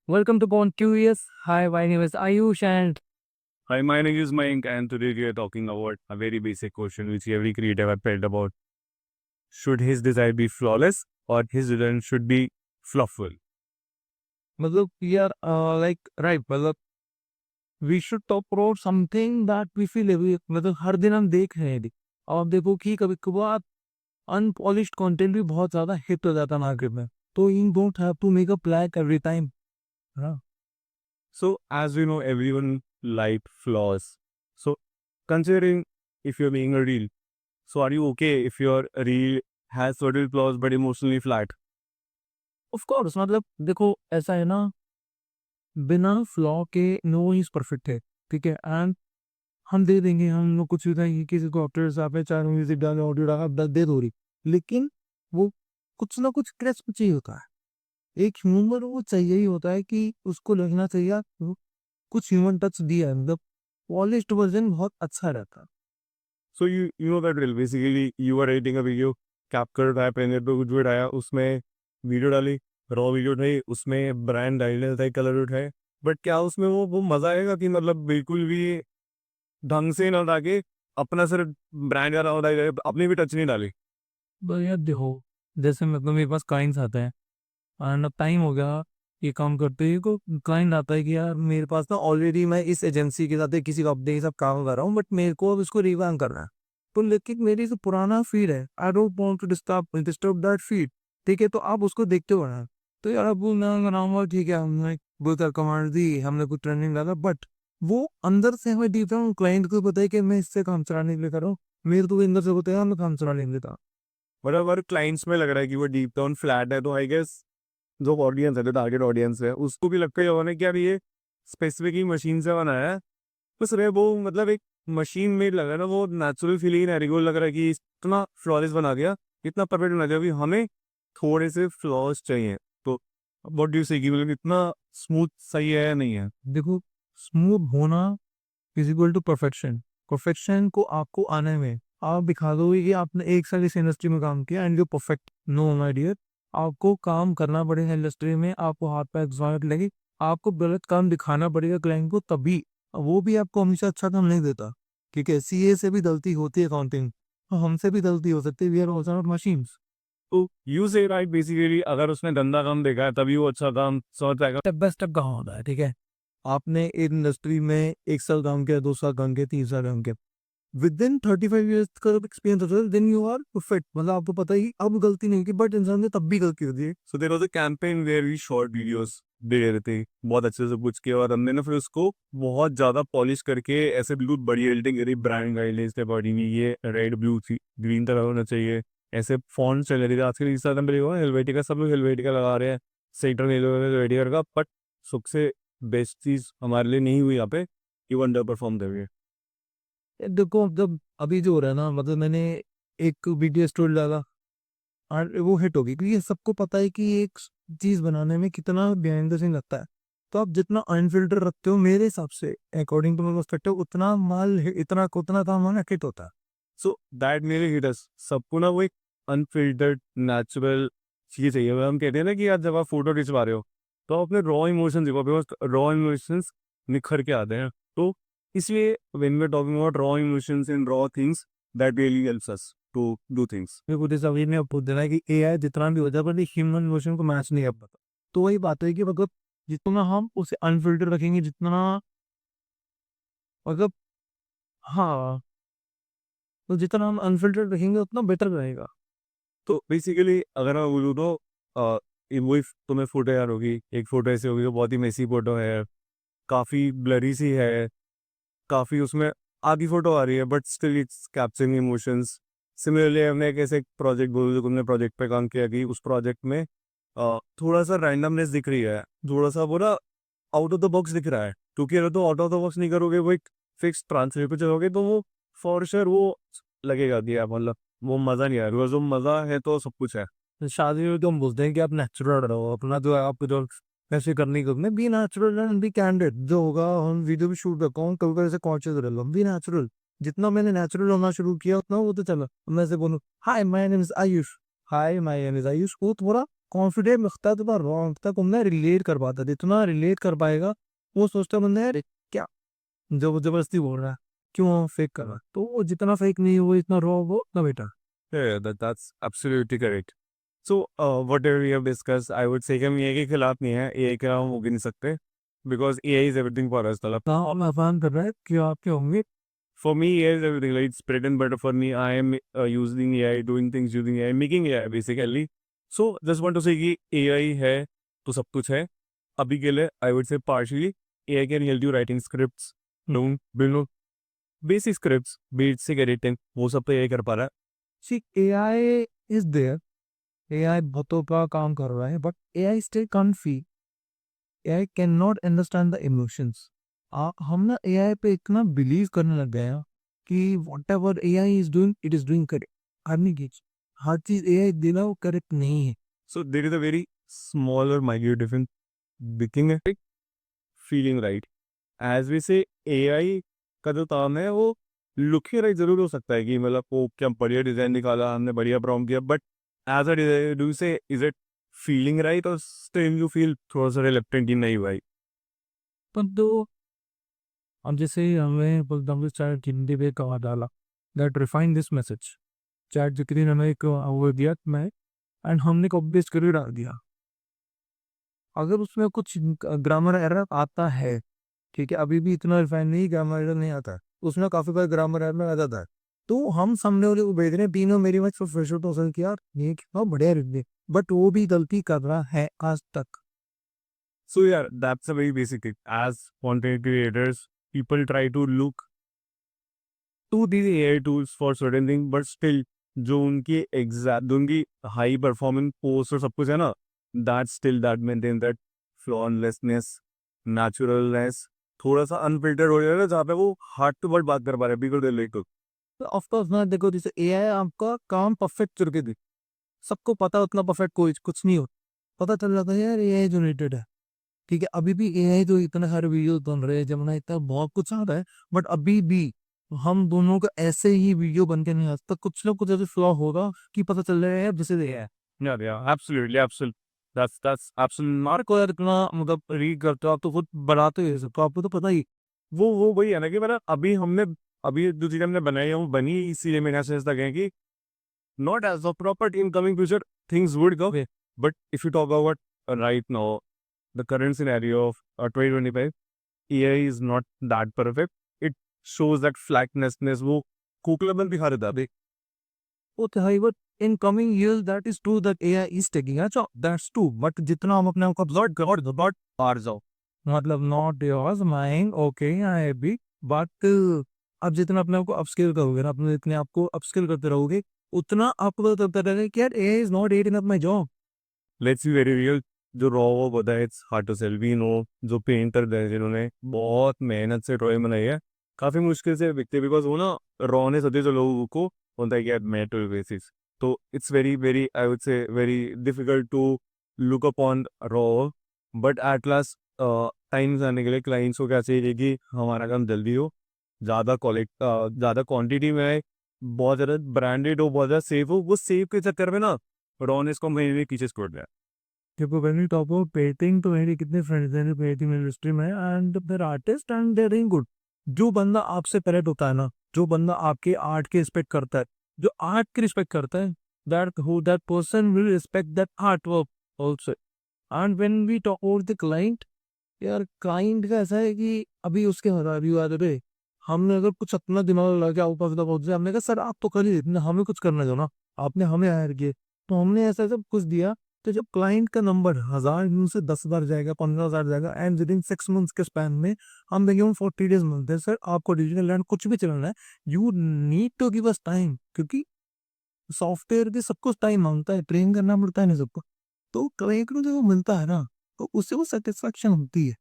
Welcome to Born Curious. Hi, my name is Ayush, and Hi, my name is Mayank, and today we are talking about a very basic question which every creative has felt about. Should his design be flawless or his design should be flufful? मतलब यार like right मतलब we should talk about something that we feel every मतलब हर दिन हम देख रहे हैं और आप देखो कि कभी कभार अनपॉलिश्ड कंटेंट भी बहुत ज्यादा हिट हो जाता है मार्केट में, तो you don't have to make a black every time. हाँ, So, as we know, everyone like flaws. So, considering if you're being a reel, so are you okay if your reel has certain flaws but emotionally flat? Of course मतलब देखो ऐसा है ना, बिना flaw के no is perfect है, ठीक है। एंड हम दे देंगे, हम लोग कुछ भी कहेंगे किसी को आफ्टर साहब है चाहे म्यूजिक डाले ऑडियो डाला दे दो रही, लेकिन वो कुछ ना कुछ क्रैच चाहिए होता है। एक ह्यूमर वो चाहिए ही होता है कि उसको लगना चाहिए यार, कुछ ह्यूमन टच दिया है, मतलब पॉलिश्ड वर्जन बहुत अच्छा रहता है। So, you know that reel. Basically, you are editing a video, capture उठाया, पेन पे कुछ भी उठाया, उसमें वीडियो डाली, रॉ वीडियो उठाई, उसमें ब्रांड डायने था, कलर उठाए, बट क्या उसमें वो मजा आएगा कि मतलब बिल्कुल भी ढंग से ना उठा के अपना सिर्फ ब्रांड का नाम उठाई, अपनी भी टच नहीं डाली। बस यार देखो, जैसे मतलब मेरे पास क्लाइंट्स आते हैं एंड अब टाइम हो गया ये काम करते ही, को क्लाइंट आता है कि यार मेरे पास ना ऑलरेडी मैं इस एजेंसी के साथ या किसी कंपनी के साथ काम कर रहा हूँ, बट मेरे को अब इसको रिवैम्प करना है। तो लेकिन मेरी जो पुराना फीड है, I don't want to disturb that feed, ठीक है, तो आप उसको देखते हो ना। तो यार अब मैं बनाऊंगा, ठीक है, हमने बोलकर कमांड दी, हमने कुछ ट्रेनिंग डाला, बट वो अंदर से हमें डीप डाउन क्लाइंट को पता है कि मैं इससे काम चलाने के लिए कर रहा हूँ। मेरे को भी अंदर से होता है यार, मैं काम चलाने के लिए था। मतलब अगर क्लाइंट्स में लग रहा है कि वो डीप डाउन फ्लैट है, तो आई गेस जो ऑडियंस है, जो टारगेट ऑडियंस है, उसको भी लगता ही होगा ना कि यार ये स्पेसिफिक ही मशीन से बनाया है। बस रहे वो मतलब एक मशीन में लग रहा है ना, वो नेचुरल फीलिंग है, रिगोल लग रहा है कि इतना फ्लॉलेस बना दिया, इतना परफेक्ट बना दिया, अभी हमें थोड़े से फ्लॉज चाहिए। तो व्हाट डू यू से कि मतलब इतना स्मूथ सही है या नहीं है? देखो, स्मूथ होना is equal to perfection. Perfection को आपको आने में आप दिखा दो कि आपने एक साल इस इंडस्ट्री में काम किया and you perfect. No my dear, आपको काम करना पड़ेगा इंडस्ट्री में, आपको हाथ पैर घुसाने लगे, आपको गलत काम दिखाना पड़ेगा क्लाइंट को, तभी वो भी आपको हमेशा अच्छा काम नहीं देता। ठीक है, सीए से भी गलती होती है, अकाउंटिंग हमसे भी गलती हो सकती है, we are also not machines. तो यू से राइट, बेसिकली अगर उसने गंदा काम देखा है तभी वो अच्छा काम समझ पाएगा। स्टेप बाय स्टेप कहाँ होता है, ठीक है। आपने एक इंडस्ट्री में 1 साल काम किया, 2 साल काम किया, 3 साल काम किया, विद इन 35 ईयर्स का जब एक्सपीरियंस होता है, देन यू आर परफेक्ट। मतलब आपको पता ही अब गलती नहीं की, बट इंसान ने तब भी गलती होती है। So there was a campaign where we shot videos दे रहे थे बहुत अच्छे से पूछ के, और हमने ना फिर उसको बहुत ज्यादा पॉलिश करके ऐसे बिल्कुल बड़ी एडिटिंग करी, ब्रांड गाइडलाइंस के अकॉर्डिंग ये रेड ब्लू ग्रीन तरह होना चाहिए, ऐसे फॉन्ट चल रही थी। आजकल इंस्टाग्राम पे देखो हेलवेटिका, सब लोग हेलवेटिका लगा रहे हैं, सेक्टर नहीं लोग हेलवेटिका का, बट सबसे बेस्ट चीज हमारे लिए नहीं हुई यहाँ पे, यू अंडर परफॉर्म थे। देखो जब अभी जो हो रहा है ना, मतलब मैंने एक वीडियो स्टोरी डाला और वो हिट होगी, क्योंकि सबको पता है कि एक चीज बनाने में कितना बिहाइंड द सीन लगता है। तो आप जितना अनफिल्टर रखते हो, मेरे हिसाब से अकॉर्डिंग टू माई पर्सपेक्टिव, उतना माल इतना उतना काम होना हिट होता है। So that really hit us. सबको ना वो एक अनफिल्टर्ड नेचुरल चीज चाहिए। अगर हम कहते हैं ना कि यार जब आप फोटो खिंचवा रहे हो तो आप अपने रॉ इमोशंस दिखो, बिकॉज रॉ इमोशंस निखर के आते हैं। तो इसलिए when we are talking about raw emotions and raw things, that really helps us to do things. मेरे को जैसा ने पूछ देना है कि एआई जितना भी हो जाए, पर ह्यूमन इमोशन को मैच नहीं कर पाता। तो वही बात है कि मतलब जितना हम उसे अनफिल्टर रखेंगे, जितना मतलब, हाँ, तो जितना हम अनफिल्टर रखेंगे उतना बेटर रहेगा। तो बेसिकली अगर मैं बोलूँ तो वही तुम्हें फोटो यार होगी, एक फोटो ऐसी होगी जो बहुत ही मेसी फोटो है, काफ़ी ब्लरी सी है, काफ़ी उसमें आधी फोटो आ रही है, but still it's capturing emotions. Similarly हमने एक ऐसे प्रोजेक्ट बोलो जो तुमने प्रोजेक्ट पे काम किया कि उस प्रोजेक्ट में थोड़ा सा रैंडमनेस दिख रही है, थोड़ा सा वो ना आउट ऑफ द बॉक्स दिख रहा है, क्योंकि अगर तो आउट ऑफ द बॉक्स नहीं करोगे, वो एक फिक्स ट्रांसलेट पे चलोगे, तो वो फॉर श्योर वो लगेगा कि यार मतलब वो मज़ा नहीं आएगा। जो मज़ा है तो सब कुछ है। तो शादी में तो हम बोलते हैं कि आप नेचुरल रहो, अपना जो है आपको जो कैसे करनी करने, be natural and be candid. जो होगा हम वीडियो भी शूट रखा हूँ, कभी कभी ऐसे कॉन्शियस रह लो, बी नेचुरल। जितना मैंने नेचुरल होना शुरू किया उतना वो तो चला, मैं से बोलूँ hi my name is Ayush, hi my name is Ayush, वो थोड़ा कॉन्फिडेंट लगता है तो रॉन्ग लगता है, तुमने रिलेट कर पाता है, जितना रिलेट कर पाएगा वो सोचता बंदा यार क्या जो जबरदस्ती बोल रहा है, क्यों फेक कर रहा है, तो वो जितना फेक नहीं हो इतना रॉ हो उतना better. Yeah, that's absolutely correct. So, whatever we have discussed, I would say कि हम एआई के खिलाफ नहीं है, एआई के खिलाफ हम हो भी नहीं सकते, because AI is everything for us. मतलब ना और आसान कर रहा है कि आपके होंगे। for me, AI is everything. Like it's bread and butter for me. I am using AI, doing things using AI, making AI basically. So, just want to say कि AI है तो सब कुछ है. अभी के लिए I would say partially AI can help you writing scripts, build basic scripts, basic editing, वो सब तो AI कर पा रहा है. सी एआई इज देयर, एआई बहुतों का काम कर रहा है, but AI still can't feel, AI can not understand the emotions. हम ना एआई पे इतना बिलीव करने लग गए हैं कि whatever AI is doing it is doing correct. हर चीज एआई देना वो करेक्ट नहीं है। So there is a very small or minute difference between a feeling right. As we say AI का जो काम है वो लुकिंग राइट जरूर हो सकता है कि मतलब वो क्या बढ़िया डिजाइन निकाला हमने, बढ़िया प्रॉम्प्ट दिया, but as a designer do say is it feeling right और स्टिल यू फील थोड़ा सा रिलेक्टेंट कि नहीं भाई. पर तो अब जैसे हमें चैट हिंदी पे कहा डाला that refine this message, chat जितनी ने हमें एक वो दिया मैं, एंड हमने कॉपी पेस्ट करके डाल दिया। अगर उसमें कुछ ग्रामर एरर आता है, ठीक है, अभी भी इतना रिफाइन नहीं ग्रामर एरर नहीं आता है, उसमें काफी बार ग्रामर एरर में आ जाता है, तो हम सामने वाले को भेज रहे हैं तीनों मेरी मैच फ्रेशर तो असल किया ये कितना बढ़िया रिव्यू, बट वो भी गलती कर रहा है आज तक। So yeah, that's a very basic thing. As content creators, people try to look to these AI tools for certain things, but still जो उनकी एग्जैक्ट जो उनकी हाई परफॉर्मेंस पोस्ट और सब कुछ है ना, that still that maintain that flawlessness, naturalness, थोड़ा सा अनफिल्टर्ड हो जाएगा जहाँ पे वो हार्ट टू वर्ड बात कर पा रहे हैं बिल्कुल दिल को. तो ऑफकोर्स ना देखो, जैसे एआई आपका काम परफेक्ट करके दे, सबको पता है उतना परफेक्ट कोई कुछ नहीं हो, पता चल जाता है यार एआई जनरेटेड है, ठीक है। अभी भी एआई जो इतने सारे वीडियो बन रहे हैं, जमुना इतना बहुत कुछ आ रहा है, बट अभी भी हम दोनों का ऐसे ही वीडियो बन के नहीं आता, कुछ ना कुछ ऐसे फ्लॉ होगा कि पता चल रहा है यार जैसे ये है। Yeah, absolutely, absolutely. That's absolutely मार not. को यार इतना मतलब रीड करते हो आप, तो खुद बनाते हो ये सब, तो आपको तो पता ही। वो वही है ना कि मतलब अभी जो चीज़ हमने बनाई है वो बनी इसीलिए मेरे ऐसे तक है कि not as of proper in coming future things would go. But if you talk about right now, the current scenario of 2025, AI is not that perfect. It shows that flatnessness वो खोखलापन दिखा रहा था देख. वो तो है, but in coming years that is true that AI is taking, अच्छा that's true, but जितना हम अपने आप को अपलोड कर दो बट पार जाओ, मतलब not yours mind okay I be, but अब जितना अपने आप को अपस्किल करोगे ना, अपने इतने आप को अपस्किल करते रहोगे, उतना आपको पता चलता रहेगा कि यार AI is not eating up my job. Let's be very real. जो रॉ वो होता है it's hard to sell. We know जो पेंटर है जिन्होंने बहुत मेहनत से ड्राइंग बनाई है, काफ़ी मुश्किल से बिकते बिकॉज वो ना रॉ ने सदी जो लोगों को होता है कि यार मेटल बेसिस. तो it's very very I would say very difficult to look upon raw. But at last times आने के लिए क्लाइंट्स को क्या चाहिए कि हमारा काम जल्दी हो, ज़्यादा क्वांटिटी में आए, बहुत ज़्यादा ब्रांडेड हो, बहुत ज़्यादा सेफ हो. वो सेफ के चक्कर में ना रॉ ने इसको महीने पीछे छोड़ दिया. देखो when we talk about painting, तो मेरे कितने फ्रेंड्स हैं जो पेंटिंग इंडस्ट्री में and there artist and they are doing good. जो बंदा आपसे पैरेट होता है ना, जो बंदा आपके आर्ट की रिस्पेक्ट करता है, जो आर्ट की रिस्पेक्ट करता है, that person will respect that art work also. And when we talk about the client, यार क्लाइंट का ऐसा है कि अभी उसके रिव्यू आ रहे, हमने अगर कुछ अपना दिमाग लगा के आउट ऑफ द बॉक्स, हमने कहा सर आप तो कर ही देते, हमें कुछ करना दो ना, आपने हमें हायर किए, तो हमने ऐसा सब कुछ दिया। तो जब क्लाइंट का नंबर 1000 से 10,000 जाएगा, 15,000 जाएगा, एंड विद इन 6 मंथ्स के स्पैन में हम देंगे हम 40 डेज मिलते हैं, सर आपको डिजिटल लैंड कुछ भी चलाना है, you need to give us time, क्योंकि सॉफ्टवेयर भी सब कुछ टाइम मांगता है, ट्रेन करना पड़ता है ना सबको, तो क्लाइंट को जो वो मिलता है ना, तो उससे वो सेटिस्फेक्शन होती है।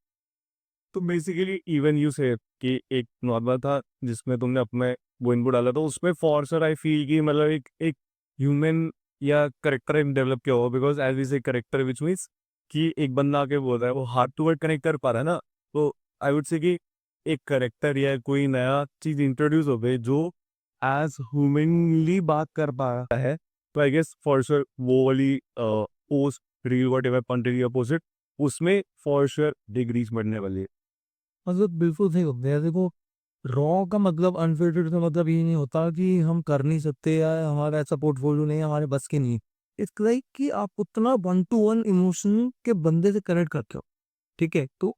तो बेसिकली इवन यू से कि एक नॉर्मल था जिसमें तुमने अपने वो इनपुट डाला, तो उसमें फॉर श्योर आई फील कि मतलब एक एक ह्यूमन या करेक्टर डेवलप किया होगा, because as is a character which means कि एक बंदा आके बोल रहा है वो हार्ट टू वर्ड कनेक्ट कर पा रहा है ना. तो आई वुड से कि एक करेक्टर या कोई नया चीज इंट्रोड्यूस हो गई जो एज ह्यूमनली बात कर पा रहा है, तो आई गेस फॉर श्योर वो वाली post reel what ever content you posted, उसमें फॉर श्योर डिग्रीज बढ़ने वाली है। मतलब बिल्कुल सही होते हैं। देखो, रॉ का मतलब अनफिल्टर्ड का मतलब ये नहीं होता कि हम कर नहीं सकते या हमारा ऐसा पोर्टफोलियो नहीं है, हमारे बस की नहीं है। इट्स लाइक कि आप उतना 1 टू 1 इमोशन के बंदे से कनेक्ट करते हो, ठीक है? तो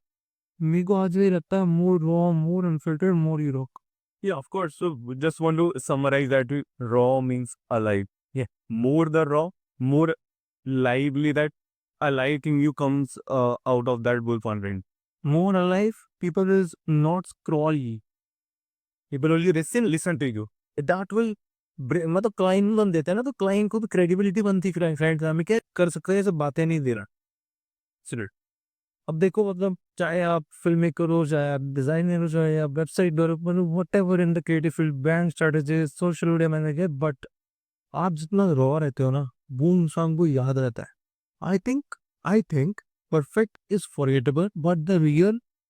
मेरे को आज भी लगता है more raw, more unfiltered, more you rock. Yeah, of course. So just want to summarize that raw means alive. Yeah. More the raw, more lively that alive thing you comes out of that bull content. More alive, people is not scrolly. People only listen to you. That will मतलब client बन देते हैं ना, तो client को भी credibility बनती है फ्रेंड हमें क्या कर सकते हैं, ये सब बातें नहीं दे रहा। Consider. अब देखो, मतलब चाहे आप फिल्म मेकर हो, चाहे आप डिजाइनर हो, चाहे आप वेबसाइट डेवलपर हो, what ever in the creative field, brand strategist, social media manager, but आप जितना रॉ रहते हो ना, वो इंसान को याद रहता है। I think perfect is forgettable, but the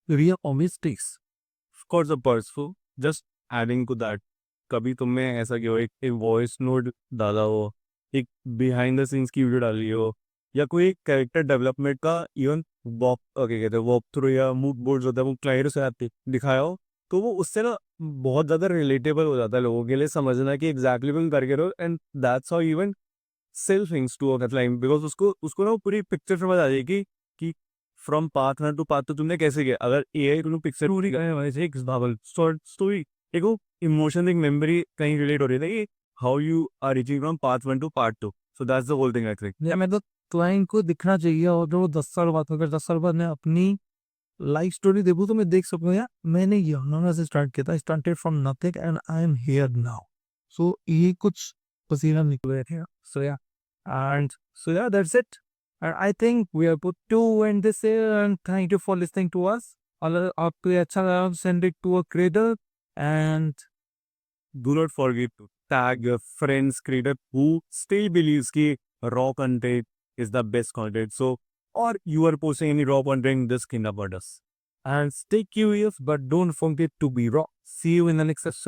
real honesties. Of course, a person. Just adding to that. कभी तुमने ऐसा किया हो, एक वॉइस नोट डाला हो, एक बिहाइंड द सीन्स की वीडियो डाली हो, या कोई कैरेक्टर डेवलपमेंट का इवन वॉक क्या कहते हैं वॉक थ्रू या मूड बोर्ड्स होता है वो क्लाइंट से आते दिखाया हो, तो वो उससे ना बहुत ज़्यादा रिलेटेबल हो जाता है लोगों के लिए, समझना कि एग्जैक्टली तुम करके रहो, and that's how even self things to a client, because उसको उसको ना वो पूरी पिक्चर समझ आ जाएगी कि फ्रॉम पार्ट 1 टू पार्ट 2 तुमने कैसे किया। अगर एआई तुमने पिक्चर पूरी गए वैसे एक नॉवल शॉर्ट स्टोरी, एक वो इमोशन, एक मेमोरी कहीं रिलेट हो रही है कि how you are reaching from part 1 to part 2, so that's the whole thing I think. या मैं तो क्लाइंट को दिखना चाहिए, और जो 10 साल बाद, अगर 10 साल बाद मैं अपनी लाइफ स्टोरी देखूँ तो मैं देख सकूँ यार, मैंने यहाँ से स्टार्ट किया था, started from nothing and I am here now. So ये कुछ पसीना निकल रहे थे। सो या, and so yeah, that's it. And I think we are put to and this and thank you for listening to us. अगर आपको ये अच्छा लगा, send it to a creator and Do not forget to tag your friends creator who still believes कि raw content is the best content. So, or you are posting any raw content, just think about us. stay curious, but don't forget to be raw. See you in the next episode.